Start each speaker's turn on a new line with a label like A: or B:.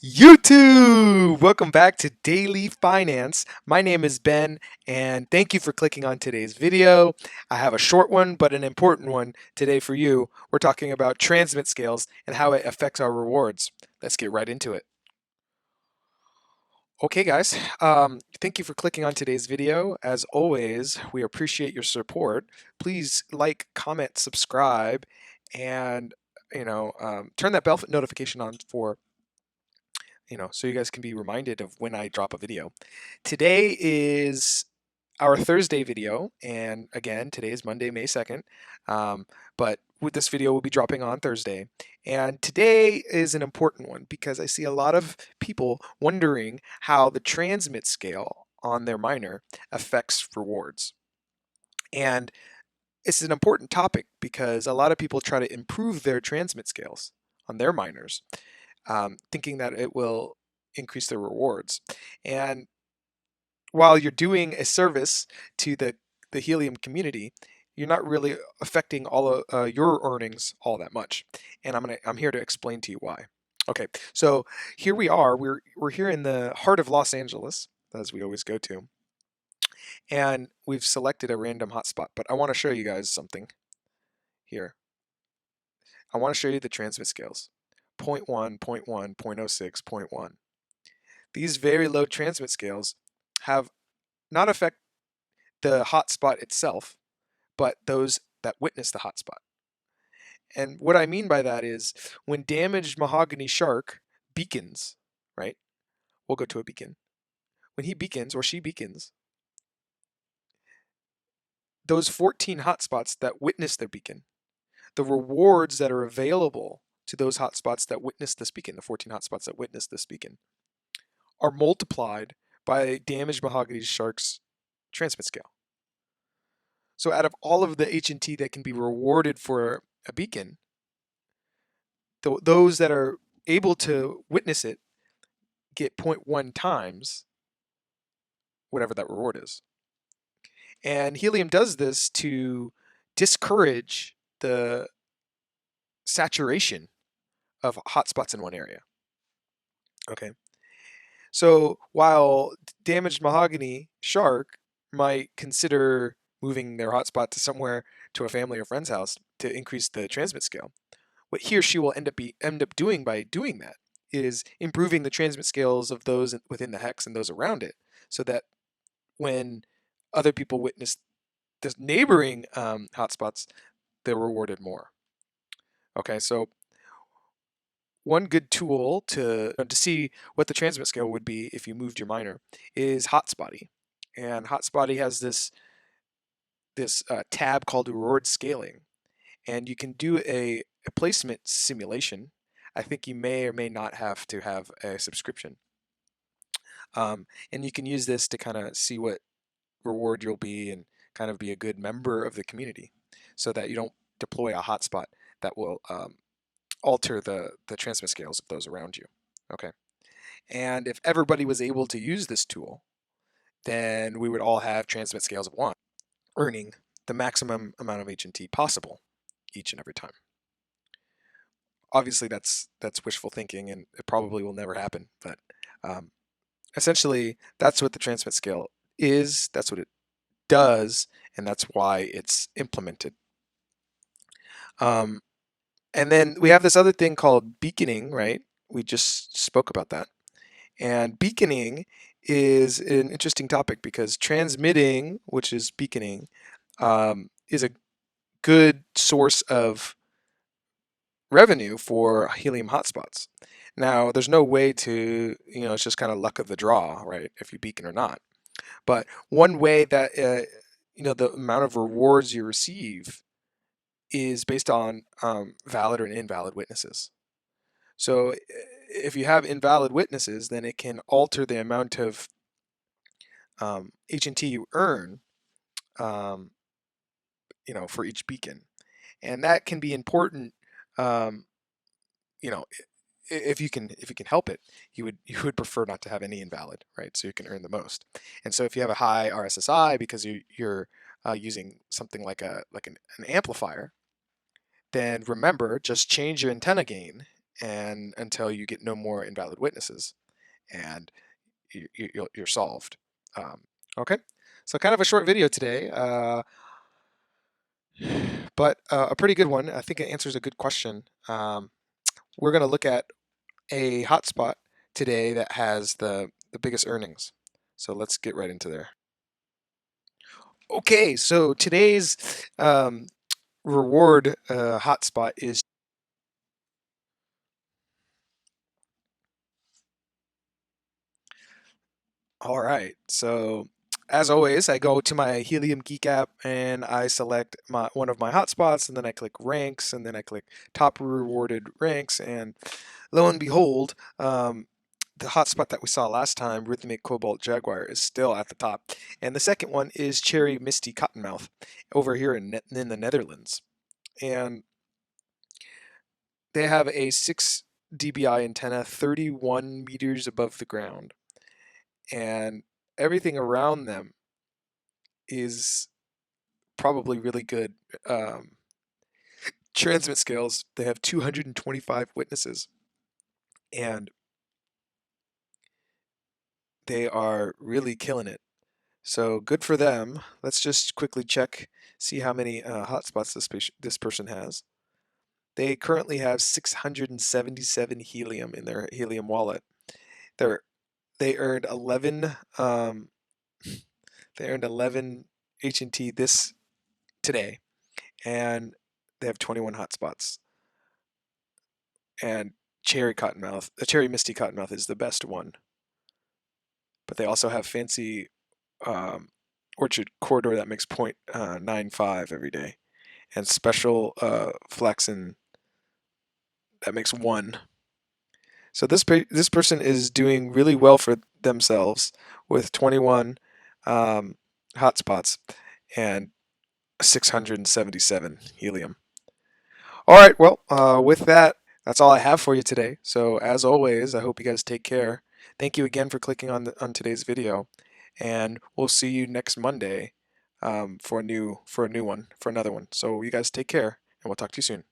A: YouTube! Welcome back to Daily Finance. My name is Ben, and thank you for clicking on today's video. I have a short one, but an important one today for you. We're talking about transmit scales and how it affects our rewards. Let's get right into it. Okay, guys, thank you for clicking on today's video. As always, we appreciate your support. Please like, comment, subscribe, and turn that bell notification on for so you guys can be reminded of when I drop a video. Today is our Thursday video, and again, today is Monday, May 2nd, but with this video will be dropping on Thursday. And today is an important one because I see a lot of people wondering how the transmit scale on their miner affects rewards. And it's an important topic because a lot of people try to improve their transmit scales on their miners, thinking that it will increase their rewards. And while you're doing a service to the Helium community, you're not really affecting all of your earnings all that much. And I'm here to explain to you why. Okay, so here we are. We're here in the heart of Los Angeles, as we always go to, and we've selected a random hotspot. But I want to show you guys something here. I want to show you the transmit scales. 0.1, 0.1, 0.06, 0.1. These very low transmit scales have not affect the hotspot itself, but those that witness the hotspot. And what I mean by that is when damaged Mahogany Shark beacons, right? We'll go to a beacon. When he beacons or she beacons, those 14 hotspots that witness their beacon, the rewards that are available to those hotspots that witness this beacon, the 14 hotspots that witness this beacon, are multiplied by damaged Mahogany Shark's transmit scale. So out of all of the HNT that can be rewarded for a beacon, those that are able to witness it get 0.1 times whatever that reward is. And Helium does this to discourage the saturation of hotspots in one area. Okay. So while damaged Mahogany Shark might consider moving their hotspot to somewhere to a family or friend's house to increase the transmit scale, what he or she will end up doing by doing that is improving the transmit scales of those within the hex and those around it, so that when other people witness the neighboring hotspots, they're rewarded more. Okay, so one good tool to see what the transmit scale would be if you moved your miner is Hotspotty, and Hotspotty has this tab called reward scaling, and you can do a placement simulation. I think you may or may not have to have a subscription, and you can use this to kind of see what reward you'll be and kind of be a good member of the community, so that you don't deploy a hotspot that will alter the transmit scales of those around you. Okay, and if everybody was able to use this tool, then we would all have transmit scales of 1, earning the maximum amount of HNT possible each and every time. Obviously, that's wishful thinking, and it probably will never happen. But essentially, that's what the transmit scale is. That's what it does, and that's why it's implemented. And then we have this other thing called beaconing, right? We just spoke about that. And beaconing is an interesting topic because transmitting, which is beaconing, is a good source of revenue for Helium hotspots. Now, there's no way to, it's just kind of luck of the draw, right? If you beacon or not. But one way that, the amount of rewards you receive is based on valid or invalid witnesses. So if you have invalid witnesses, then it can alter the amount of HNT you earn, for each beacon, and that can be important. You know, if you can help it, you would prefer not to have any invalid, right? So you can earn the most. And so if you have a high RSSI because you're using something like an amplifier, then remember, just change your antenna gain and until you get no more invalid witnesses, and you're solved. Okay, so kind of a short video today, but a pretty good one. I think it answers a good question. We're going to look at a hotspot today that has the biggest earnings. So let's get right into there. Okay, so today's reward hotspot is. All right. So as always, I go to my Helium Geek app and I select one of my hotspots, and then I click ranks, and then I click top rewarded ranks, and lo and behold, the hotspot that we saw last time, Rhythmic Cobalt Jaguar, is still at the top. And the second one is Cheery Misty Cottonmouth over here in the Netherlands. And they have a 6 dBi antenna 31 meters above the ground. And everything around them is probably really good. Transmit scales, they have 225 witnesses, and they are really killing it. So good for them. Let's just quickly check, see how many hotspots this person has. They currently have 677 helium in their helium wallet. They're, they earned 11. They earned 11 HNT this today, and they have 21 hotspots. And the Cherry Misty Cottonmouth is the best one. But they also have fancy Orchard Corridor that makes 0.95 every day, and special Flaxen that makes 1. So this person is doing really well for themselves with 21 hotspots and 677 helium. All right, well, with that, that's all I have for you today. So as always, I hope you guys take care. Thank you again for clicking on today's video, and we'll see you next Monday for another one. So you guys take care, and we'll talk to you soon.